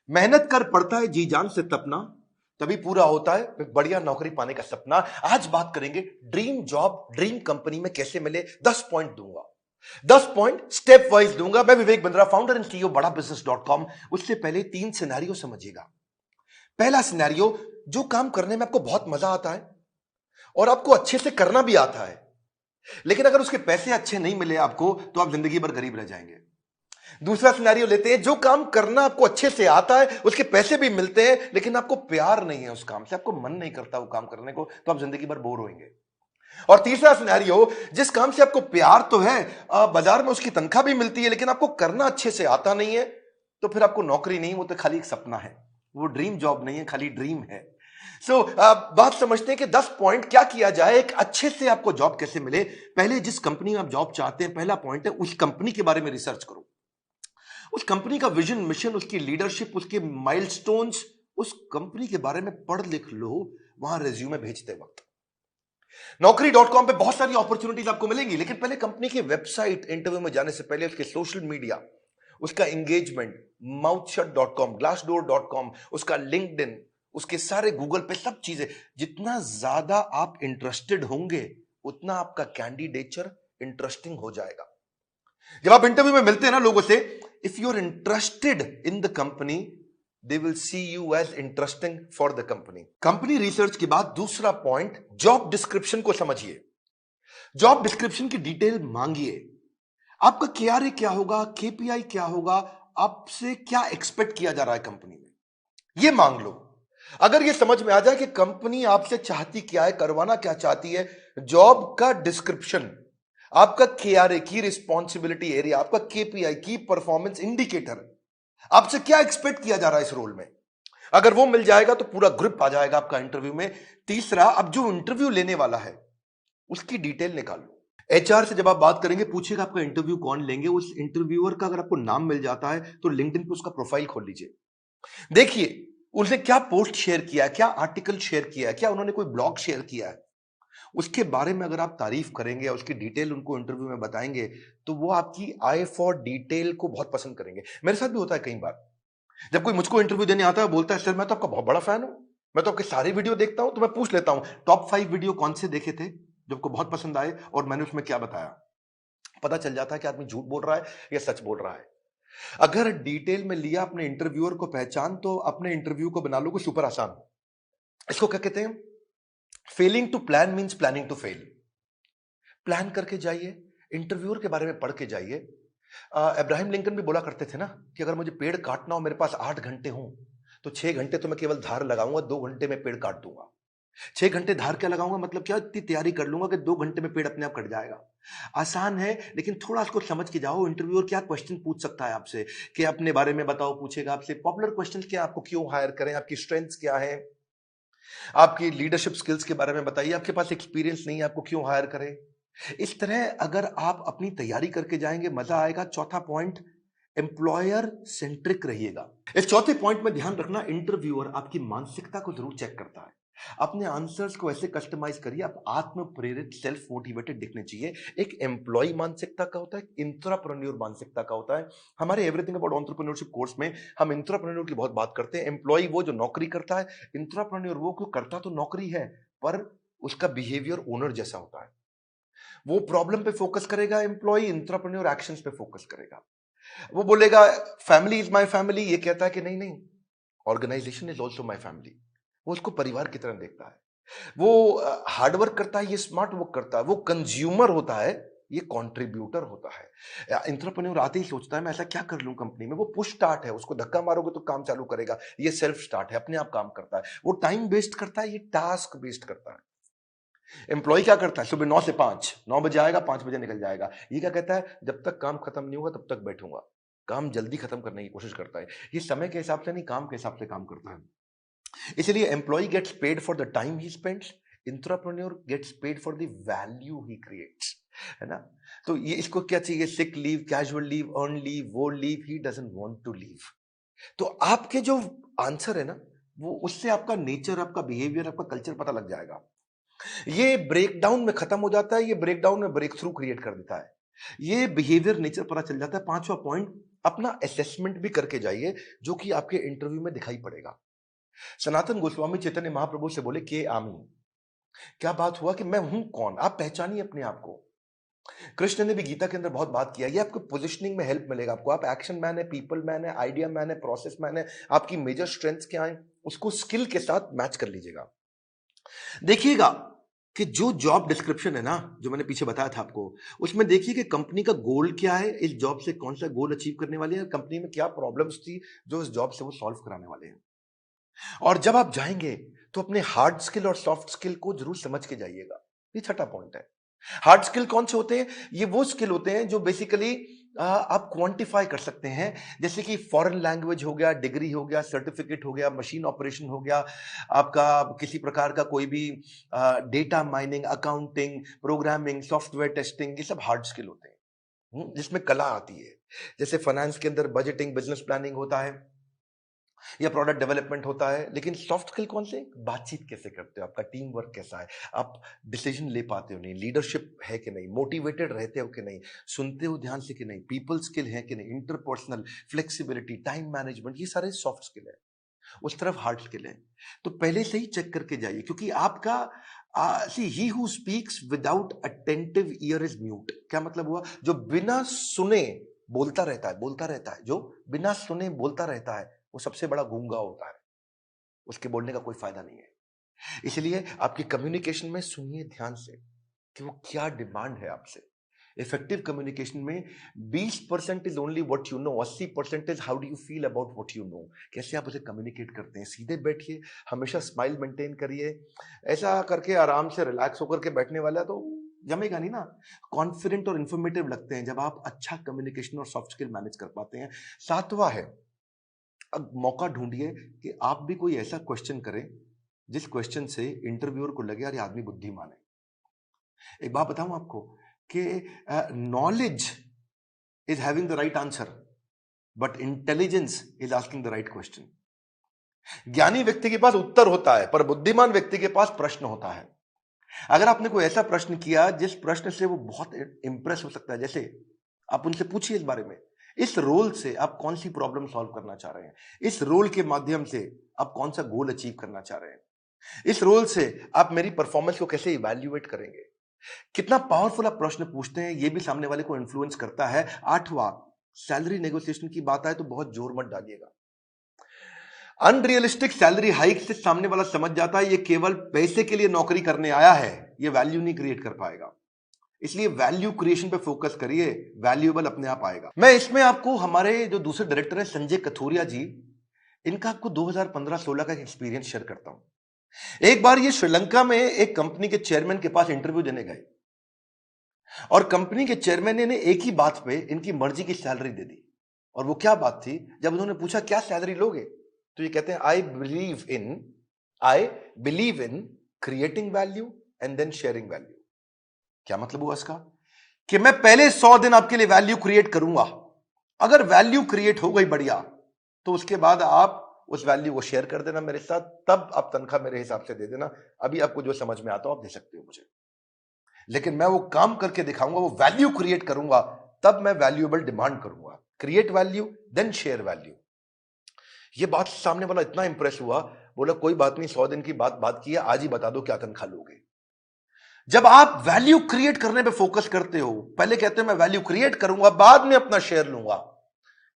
मेहनत कर पड़ता है जी जान से तपना, तभी पूरा होता है एक बढ़िया नौकरी पाने का सपना। आज बात करेंगे ड्रीम जॉब ड्रीम कंपनी में कैसे मिले। 10 पॉइंट दूंगा, 10 पॉइंट स्टेप वाइज दूंगा। मैं Vivek Bindra, founder and CEO बड़ा बिजनेस डॉट कॉम। उससे पहले 3 सिनेरियो समझिएगा। पहला सिनेरियो, जो काम करने में आपको बहुत मजा आता है और आपको अच्छे से करना भी आता है, लेकिन अगर उसके पैसे अच्छे नहीं मिले आपको तो आप जिंदगी भर गरीब रह जाएंगे। दूसरा सिनेरियो लेते हैं, जो काम करना आपको अच्छे से आता है, उसके पैसे भी मिलते हैं, लेकिन आपको प्यार नहीं है उस काम से, आपको मन नहीं करता वो काम करने को, तो आप जिंदगी भर बोर होंगे। और तीसरा सिनेरियो, जिस काम से आपको प्यार तो है, बाजार में उसकी तनख्वाह भी मिलती है, लेकिन आपको करना अच्छे से आता नहीं है, तो फिर आपको नौकरी नहीं, वो तो खाली एक सपना है, वो ड्रीम जॉब नहीं है, खाली ड्रीम है। सो बात समझते हैं कि 10 पॉइंट क्या किया जाए, एक अच्छे से आपको जॉब कैसे मिले। पहले जिस कंपनी में आप जॉब चाहते हैं, पहला पॉइंट है उस कंपनी के बारे में रिसर्च करो। उस कंपनी का विजन, मिशन, उसकी लीडरशिप, उसके माइलस्टोन्स, उस कंपनी के बारे में पढ़ लिख लो वहां रेज्यूमे भेजते वक्त। Naukri.com पे बहुत सारी अपॉर्चुनिटीज आपको मिलेंगी, लेकिन पहले कंपनी की वेबसाइट, इंटरव्यू में जाने से पहले उसके सोशल मीडिया, उसका एंगेजमेंट, mouthshut.com, glassdoor.com, उसका लिंक्डइन, उसके सारे गूगल पे सब चीजें, जितना ज्यादा आप इंटरेस्टेड होंगे उतना आपका कैंडिडेचर इंटरेस्टिंग हो जाएगा। जब आप इंटरव्यू में मिलते हैं ना लोगों से, if you are interested in the company, they will see you as interesting for the company. Company research के बाद दूसरा पॉइंट, जॉब डिस्क्रिप्शन को समझिए। जॉब डिस्क्रिप्शन की डिटेल मांगिए। आपका केआरए क्या होगा, केपीआई क्या होगा, आपसे क्या एक्सपेक्ट किया जा रहा है कंपनी में, यह मांग लो। अगर यह समझ में आ जाए कि कंपनी आपसे चाहती क्या है, करवाना क्या चाहती है, जॉब का डिस्क्रिप्शन, आपका केआरए की रिस्पॉन्सिबिलिटी एरिया, आपका केपीआई की परफॉर्मेंस इंडिकेटर, आपसे क्या एक्सपेक्ट किया जा रहा है इस रोल में, अगर वो मिल जाएगा तो पूरा ग्रिप आ जाएगा आपका इंटरव्यू में। तीसरा, अब जो इंटरव्यू लेने वाला है उसकी डिटेल निकालो। एचआर से जब आप बात करेंगे, पूछेगा आपका इंटरव्यू कौन लेंगे, उस इंटरव्यूअर का अगर आपको नाम मिल जाता है तो लिंक्डइन पे उसका प्रोफाइल खोल लीजिए। देखिए उसने क्या पोस्ट शेयर किया है, क्या आर्टिकल शेयर किया है, क्या उन्होंने कोई ब्लॉग शेयर किया है, उसके बारे में अगर आप तारीफ करेंगे, उसकी डिटेल उनको इंटरव्यू में बताएंगे, तो वो आपकी आई फॉर डिटेल को बहुत पसंद करेंगे। मेरे साथ भी होता है कई बार, जब कोई मुझको इंटरव्यू देने आता है, बोलता है सर मैं तो आपका बहुत बड़ा फैन हूं, मैं तो आपके सारे वीडियो देखता हूं, तो मैं पूछ लेता हूं टॉप 5 वीडियो कौन से देखे थे जो आपको बहुत पसंद आए और मैंने उसमें क्या बताया। पता चल जाता है कि आदमी झूठ बोल रहा है या सच बोल रहा है। अगर डिटेल में लिया अपने इंटरव्यूअर को पहचान, तो अपने इंटरव्यू को बना लोगे सुपर आसान। इसको क्या कहते हैं, failing to plan means planning to fail. Plan करके जाइए, इंटरव्यूअर के बारे में पढ़ के जाइए। अब्राहम लिंकन भी बोला करते थे ना कि अगर मुझे पेड़ काटना हो, मेरे पास 8 घंटे हो, तो 6 घंटे तो मैं केवल धार लगाऊंगा, 2 घंटे में पेड़ काट दूंगा। 6 घंटे धार क्या लगाऊंगा, मतलब क्या, इतनी तैयारी कर लूंगा कि 2 घंटे में पेड़ अपने आप कट जाएगा। आसान है, लेकिन थोड़ा इसको समझ के जाओ। इंटरव्यूअर क्या क्वेश्चन पूछ सकता है आपसे, कि अपने बारे में बताओ, पूछेगा आपसे पॉपुलर क्वेश्चन क्या, आपको क्यों हायर करें, आपकी स्ट्रेंथ्स क्या है, आपकी लीडरशिप स्किल्स के बारे में बताइए, आपके पास एक्सपीरियंस नहीं है, आपको क्यों हायर करें। इस तरह अगर आप अपनी तैयारी करके जाएंगे, मजा आएगा। चौथा पॉइंट, एम्प्लॉयर सेंट्रिक रहिएगा। इस चौथे पॉइंट में ध्यान रखना, इंटरव्यूअर आपकी मानसिकता को जरूर चेक करता है। अपने आंसर्स को ऐसे कस्टमाइज करिए, आप आत्म प्रेरित, सेल्फ मोटिवेटेड दिखने चाहिए। एक एम्प्लॉय मानसिकता का होता है, इंट्राप्रेन्योर मानसिकता का होता है। हमारे एवरीथिंग अबाउट एंटरप्रेन्योरशिप कोर्स में हम इंट्राप्रेन्योर की बहुत बात करते हैं। एम्प्लॉय वो जो नौकरी करता है, इंट्राप्रेन्योर वो क्यों करता तो नौकरी है, पर उसका बिहेवियर ओनर जैसा होता है। वो प्रॉब्लम पे फोकस करेगा, एम्प्लॉय इंट्राप्रेन्योर एक्शंस पे फोकस करेगा। वो बोलेगा फैमिली इज माय फैमिली, ये कहता है कि नहीं नहीं, organisation is also my family. वो उसको परिवार की तरह देखता है। वो हार्डवर्क करता है, ये स्मार्ट वर्क करता है। वो कंज्यूमर होता है, ये कंट्रीब्यूटर होता है। एंटरप्रेन्योर आते ही सोचता है मैं ऐसा क्या कर लूं कंपनी में। वो पुश स्टार्ट है, उसको धक्का मारोगे तो काम चालू करेगा। ये सेल्फ स्टार्ट है, अपने आप काम करता है। वो टाइम वेस्ट करता है, ये टास्क वेस्ट करता है। एम्प्लॉय क्या करता है, सुबह 9 से 5, 9 बजे आएगा, 5 बजे निकल जाएगा। ये क्या कहता है, जब तक काम खत्म नहीं होगा तब तक बैठूंगा। काम जल्दी खत्म करने की कोशिश करता है। ये समय के हिसाब से नहीं, काम के हिसाब से काम करता है। इसलिए employee gets paid for the time he spends, intrapreneur gets paid for the value he creates, है ना। तो ये इसको क्या चाहिए, sick leave, casual leave, earn leave, वो leave he doesn't want to leave. तो आपके जो आंसर है ना, वो उससे आपका नेचर, आपका बिहेवियर, आपका कल्चर पता लग जाएगा। ये ब्रेकडाउन में खत्म हो जाता है, ये ब्रेकडाउन में ब्रेक थ्रू क्रिएट कर देता है। ये बिहेवियर नेचर पता चल जाता है। पांचवा पॉइंट, अपना असेसमेंट भी करके जाइए, जो कि आपके इंटरव्यू में दिखाई पड़ेगा। सनातन गोस्वामी चैतन्य महाप्रभु से बोले के आमी, क्या बात हुआ कि मैं हूं कौन, आप पहचानिए अपने आप को। कृष्ण ने भी गीता के अंदर बहुत बात किया, ये आपको पोजिशनिंग में हेल्प मिलेगा आपको। आप एक्शन मैन है, पीपल मैन है, आइडिया मैन है, प्रोसेस मैन है, आपकी मेजर स्ट्रेंथ्स क्या है, उसको स्किल के साथ मैच कर लीजिएगा। देखिएगा कि जो जॉब डिस्क्रिप्शन है ना, जो मैंने पीछे बताया था आपको, उसमें देखिए कि कंपनी का गोल क्या है, इस जॉब से कौन सा गोल अचीव करने वाले हैं, कंपनी में क्या प्रॉब्लम्स थी जो इस जॉब से वो सॉल्व कराने वाले हैं। और जब आप जाएंगे तो अपने हार्ड स्किल और सॉफ्ट स्किल को जरूर समझ के जाइएगा। ये छठा पॉइंट है। हार्ड स्किल कौन से होते हैं? ये वो स्किल होते हैं जो बेसिकली आप क्वांटिफाई कर सकते हैं, जैसे कि फॉरेन लैंग्वेज हो गया, डिग्री हो गया, सर्टिफिकेट हो गया, मशीन ऑपरेशन हो गया, आपका किसी प्रकार का कोई भी data mining, accounting, programming, software testing, ये सब हार्ड स्किल होते हैं। जिसमें कला आती है। जैसे फाइनेंस के अंदर बजटिंग, बिजनेस प्लानिंग होता है या प्रोडक्ट डेवलपमेंट होता है। लेकिन सॉफ्ट स्किल कौन से? बातचीत कैसे करते हो, आपका टीम वर्क कैसा है, आप डिसीजन ले पाते हो नहीं, लीडरशिप है कि नहीं, मोटिवेटेड रहते हो कि नहीं, सुनते हो ध्यान से कि नहीं, पीपल स्किल है कि नहीं, इंटरपर्सनल फ्लेक्सिबिलिटी, टाइम मैनेजमेंट, ये सारे सॉफ्ट स्किल है। उस तरफ हार्ड स्किल है। तो पहले से ही चेक करके जाइए, क्योंकि आपका सी he who speaks without attentive ear is mute. क्या मतलब हुआ? जो बिना सुने बोलता रहता है, बोलता रहता है, जो बिना सुने बोलता रहता है, वो सबसे बड़ा गूंगा होता है। उसके बोलने का कोई फायदा नहीं है। इसलिए आपकी कम्युनिकेशन में सुनिए ध्यान से कि वो क्या डिमांड है आपसे। इफेक्टिव कम्युनिकेशन में 20% is only what you know, 80% is how do you feel about what you know. कैसे आप उसे कम्युनिकेट करते हैं। सीधे बैठिए, हमेशा स्माइल मेंटेन करिए। ऐसा करके आराम से रिलैक्स होकर के बैठने वाला तो जमेगा नहीं ना। कॉन्फिडेंट और इंफॉर्मेटिव लगते हैं जब आप अच्छा कम्युनिकेशन और सॉफ्ट स्किल मैनेज कर पाते हैं। सातवां है, अब मौका ढूंढिए कि आप भी कोई ऐसा क्वेश्चन करें जिस क्वेश्चन से इंटरव्यूअर को लगे यार ये आदमी बुद्धिमान है। एक बात बताऊं आपको कि knowledge is having the right answer, but intelligence is asking the right question. ज्ञानी व्यक्ति के पास उत्तर होता है, पर बुद्धिमान व्यक्ति के पास प्रश्न होता है। अगर आपने कोई ऐसा प्रश्न किया जिस प्रश्न से वो बहुत इंप्रेस हो सकता है, जैसे आप उनसे पूछिए इस बारे में, इस रोल से आप कौन सी प्रॉब्लम सॉल्व करना चाह रहे हैं, इस रोल के माध्यम से आप कौन सा गोल अचीव करना चाह रहे हैं, इस रोल से आप मेरी परफॉर्मेंस को कैसे इवैल्यूएट करेंगे। कितना पावरफुल आप प्रश्न पूछते हैं, यह भी सामने वाले को इन्फ्लुएंस करता है। आठवां, सैलरी नेगोशिएशन की बात आए तो बहुत जोर मत डालिएगा। अनरियलिस्टिक सैलरी हाइक से सामने वाला समझ जाता है ये केवल पैसे के लिए नौकरी करने आया है, ये वैल्यू नहीं क्रिएट कर पाएगा। इसलिए वैल्यू क्रिएशन पे फोकस करिए, वैल्यूएबल अपने आप आएगा। मैं इसमें आपको हमारे जो दूसरे डायरेक्टर हैं संजय कथोरिया जी, इनका आपको 2015-16 का एक्सपीरियंस शेयर करता हूं। एक बार ये श्रीलंका में एक कंपनी के चेयरमैन के पास इंटरव्यू देने गए और कंपनी के चेयरमैन ने एक ही बात पे इनकी मर्जी की सैलरी दे दी। और वो क्या बात थी? जब उन्होंने पूछा क्या सैलरी लोगे, तो ये कहते हैं I believe in creating value and then sharing value. क्या मतलब हुआ इसका? कि मैं पहले 100 दिन आपके लिए वैल्यू क्रिएट करूंगा, अगर वैल्यू क्रिएट हो गई बढ़िया, तो उसके बाद आप उस वैल्यू को शेयर कर देना मेरे साथ, तब आप तनख्वाह मेरे हिसाब से दे देना। अभी आपको जो समझ में आता हो आप दे सकते हो मुझे, लेकिन मैं वो काम करके दिखाऊंगा, वो वैल्यू क्रिएट करूंगा, तब मैं वैल्यूएबल डिमांड करूंगा। Create value then share value. ये बात सामने वाला इतना इंप्रेस हुआ, बोला कोई बात नहीं, 100 दिन की बात की है, आज ही बता दो क्या तनख्वाह लोगे। जब आप वैल्यू क्रिएट करने पे फोकस करते हो, पहले कहते हो मैं वैल्यू क्रिएट करूंगा, बाद में अपना शेयर लूंगा,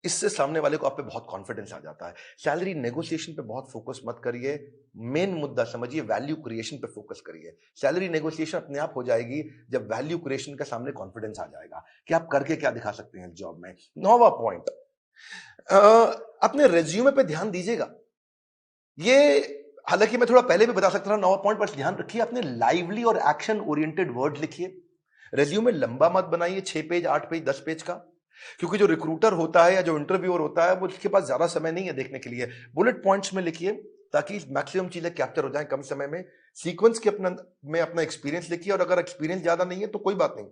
इससे सामने वाले को आप पे बहुत कॉन्फिडेंस आ जाता है। सैलरी नेगोशिएशन पे बहुत फोकस मत करिए, मेन मुद्दा समझिए, वैल्यू क्रिएशन पे फोकस करिए। सैलरी नेगोशिएशन अपने आप हो जाएगी जब वैल्यू क्रिएशन का सामने कॉन्फिडेंस आ जाएगा कि आप करके क्या दिखा सकते हैं जॉब में। 9वां पॉइंट, अपने रेज्यूमे पे ध्यान दीजिएगा। ये हालांकि मैं थोड़ा पहले भी बता सकता था 9वां पॉइंट, पर ध्यान रखिए अपने लाइवली और एक्शन ओरिएंटेड वर्ड लिखिए। रेज्यूमे लंबा मत बनाइए, 6 पेज 8 पेज 10 पेज का, क्योंकि जो रिक्रूटर होता है या जो इंटरव्यूअर होता है वो उसके पास ज्यादा समय नहीं है देखने के लिए। बुलेट पॉइंट्स में लिखिए ताकि मैक्सिमम चीजें कैप्चर हो जाएं कम समय में। सीक्वेंस के अपना एक्सपीरियंस लिखिए, और अगर एक्सपीरियंस ज्यादा नहीं है तो कोई बात नहीं,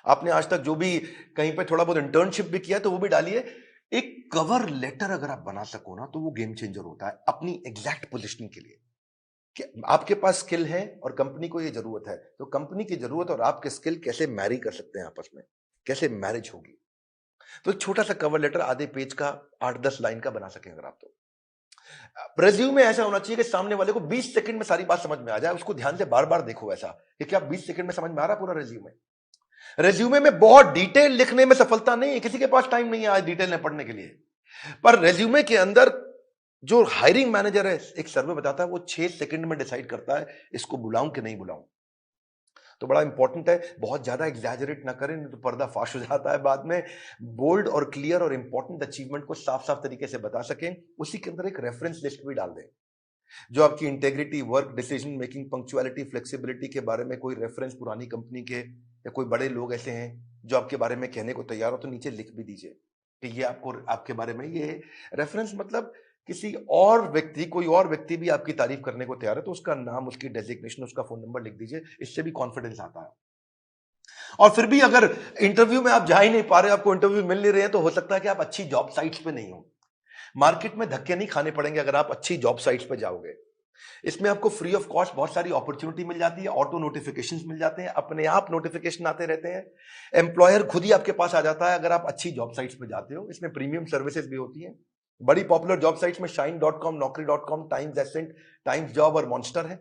आपने आज तक जो भी कहीं पे थोड़ा बहुत इंटर्नशिप भी किया तो वो भी डालिए। एक कवर लेटर अगर आप बना सको ना तो वो गेम चेंजर होता है अपनी एग्जैक्ट पोजिशनिंग के लिए, कि आपके पास स्किल है और कंपनी को ये जरूरत है, तो कंपनी की जरूरत और आपके स्किल कैसे मैरी कर सकते हैं आपस में, कैसे मैरिज होगी। तो एक छोटा सा कवर लेटर आधे पेज का 8-10 लाइन का बना सकें अगर आप तो। रेज्यूमे ऐसा होना चाहिए कि सामने वाले को 20 सेकंड में सारी बात समझ में आ जाए, उसको ध्यान से बार-बार देखो ऐसा, कि क्या 20 सेकंड में समझ में आ रहा है पूरा रेज्यूमे? रेज्यूमे में बहुत डिटेल लिखने में सफलता नहीं है, किसी के पास टाइम नहीं है आज डिटेल में पढ़ने के लिए। पर रेज्यूमे के अंदर जो हायरिंग मैनेजर है, एक सर्वे बताता है वो 6 सेकंड में डिसाइड करता है इसको बुलाऊं कि नहीं बुलाऊं। तो बड़ा इंपॉर्टेंट है, बहुत ज्यादा एग्जैजरेट ना करें, नहीं तो पर्दा फाश हो जाता है बाद में। बोल्ड और क्लियर और इंपॉर्टेंट अचीवमेंट को साफ साफ तरीके से बता सकें, उसी के अंदर एक रेफरेंस लिस्ट भी डाल दें। जो आपकी integrity, work, decision making, punctuality, flexibility के बारे में कोई रेफरेंस पुरानी कंपनी के या कोई बड़े लोग ऐसे हैं जो आपके बारे में कहने को तैयार हो, तो नीचे लिख भी दीजिए कि ये आपको आपके बारे में ये रेफरेंस, मतलब किसी और व्यक्ति, कोई और व्यक्ति भी आपकी तारीफ करने को तैयार है तो उसका नाम, उसकी डेजिग्नेशन, उसका फोन नंबर लिख दीजिए। इससे भी कॉन्फिडेंस आता है। और फिर भी अगर इंटरव्यू में आप जा ही नहीं पा रहे, आपको इंटरव्यू मिल नहीं रहे हैं, तो हो सकता है कि आप अच्छी जॉब साइट्स पे नहीं हो। मार्केट में धक्के नहीं खाने पड़ेंगे अगर आप अच्छी जॉब साइट्स पे जाओगे। इसमें आपको फ्री ऑफ कॉस्ट बहुत सारी अपॉर्चुनिटी मिल जाती है, ऑटो नोटिफिकेशंस मिल जाते हैं, अपने आप नोटिफिकेशन आते रहते हैं, एम्प्लॉयर खुद ही आपके पास आ जाता है अगर आप अच्छी जॉब साइट्स पे जाते हो। इसमें प्रीमियम सर्विसेज भी होती हैं। बड़ी पॉपुलर जॉब साइट्स में shine.com, naukri.com, Times Ascent, Times job और मॉन्स्टर है।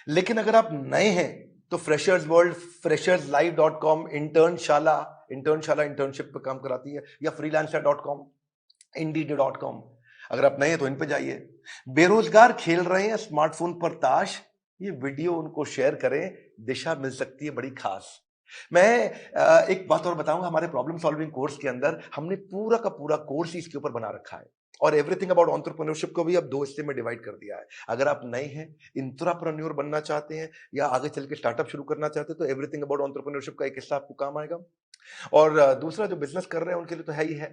लेकिन अगर आप नए हैं तो freshers world, fresherslive.com, Internshala internship पे काम कराती है, या freelancer.com, indeed.com। अगर आप नए हैं तो इन पे जाइए। बेरोजगार खेल रहे हैं स्मार्टफोन पर ताश, ये वीडियो उनको शेयर करें, दिशा मिल सकती है बड़ी खास। मैं एक बात और बताऊंगा, हमारे प्रॉब्लम सॉल्विंग कोर्स के अंदर हमने पूरा का पूरा कोर्स इसके ऊपर बना रखा है, और एवरीथिंग अबाउट एंटरप्रेन्योरशिप को भी अब 2 हिस्से में डिवाइड कर दिया है। अगर आप नए हैं, इंट्राप्रेन्योर बनना चाहते हैं, या आगे चल के स्टार्टअप शुरू करना चाहते हैं, तो एवरीथिंग अबाउट एंटरप्रेन्योरशिप का एक हिस्सा आपको काम आएगा। और दूसरा जो बिजनेस कर रहे हैं उनके लिए तो है ही है।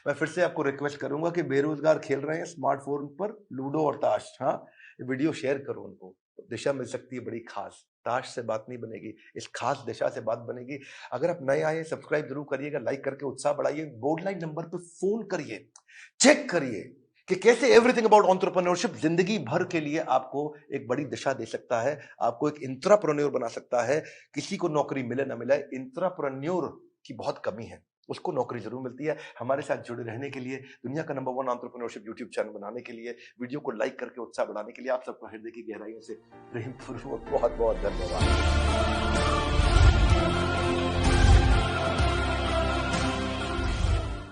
मैं फिर से आपको रिक्वेस्ट करूंगा कि बेरोजगार खेल रहे हैं स्मार्टफोन पर लूडो और ताश, हाँ, वीडियो शेयर करो उनको, दिशा मिल सकती है बड़ी खास। ताश से बात नहीं बनेगी, इस खास दिशा से बात बनेगी। अगर आप नए आए, सब्सक्राइब जरूर करिएगा, लाइक करके उत्साह बढ़ाइए, बोर्ड लाइन नंबर पे फोन करिए, चेक करिए कि कैसे एवरीथिंग अबाउट एंटरप्रेन्योरशिप जिंदगी भर के लिए आपको एक बड़ी दिशा दे सकता है, आपको एक इंट्राप्रेन्योर बना सकता है। किसी को नौकरी मिले ना मिले, इंट्राप्रेन्योर की बहुत कमी है, उसको नौकरी जरूर मिलती है। हमारे साथ जुड़े रहने के लिए, दुनिया का नंबर 1 एंटरप्रेन्योरशिप यूट्यूब चैनल बनाने के लिए, वीडियो को लाइक करके उत्साह बढ़ाने के लिए आप सबको हृदय की गहराइयों से प्रेम पूर्वक बहुत बहुत धन्यवाद।